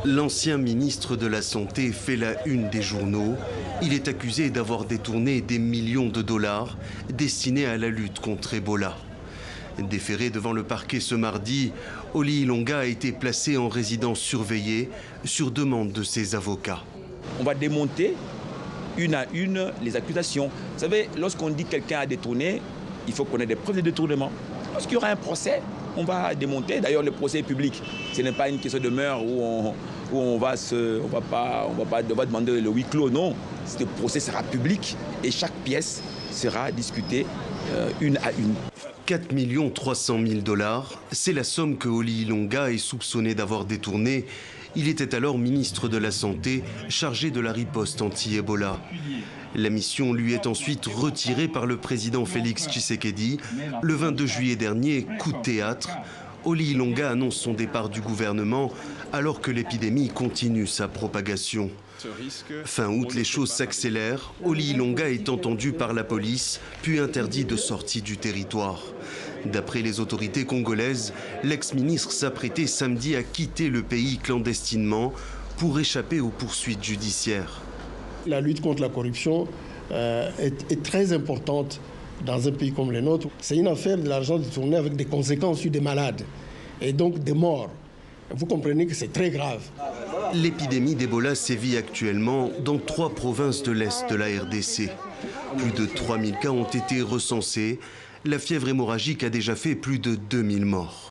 L'ancien ministre de la Santé fait la une des journaux. Il est accusé d'avoir détourné des millions de dollars destinés à la lutte contre Ebola. Déféré devant le parquet ce mardi, Oli Ilonga a été placé en résidence surveillée sur demande de ses avocats. On va démonter une à une les accusations. Vous savez, lorsqu'on dit que quelqu'un a détourné, il faut qu'on ait des preuves de détournement. Lorsqu'il y aura un procès, on va démonter. D'ailleurs, le procès est public. Ce n'est pas une question de meurtre où on va demander le huis clos. Non, ce procès sera public et chaque pièce sera discutée une à une. 4 300 000 $, c'est la somme que Oli Ilonga est soupçonné d'avoir détournée. Il était alors ministre de la Santé, chargé de la riposte anti-Ebola. La mission lui est ensuite retirée par le président Félix Tshisekedi. Le 22 juillet dernier, coup de théâtre, Oli Ilonga annonce son départ du gouvernement alors que l'épidémie continue sa propagation. Fin août, les choses s'accélèrent. Oli Ilonga est entendu par la police, puis interdit de sortie du territoire. D'après les autorités congolaises, l'ex-ministre s'apprêtait samedi à quitter le pays clandestinement pour échapper aux poursuites judiciaires. La lutte contre la corruption est très importante dans un pays comme le nôtre. C'est une affaire de l'argent détourné avec des conséquences sur des malades et donc des morts. Vous comprenez que c'est très grave. L'épidémie d'Ebola sévit actuellement dans 3 provinces de l'Est de la RDC. Plus de 3000 cas ont été recensés. La fièvre hémorragique a déjà fait plus de 2000 morts.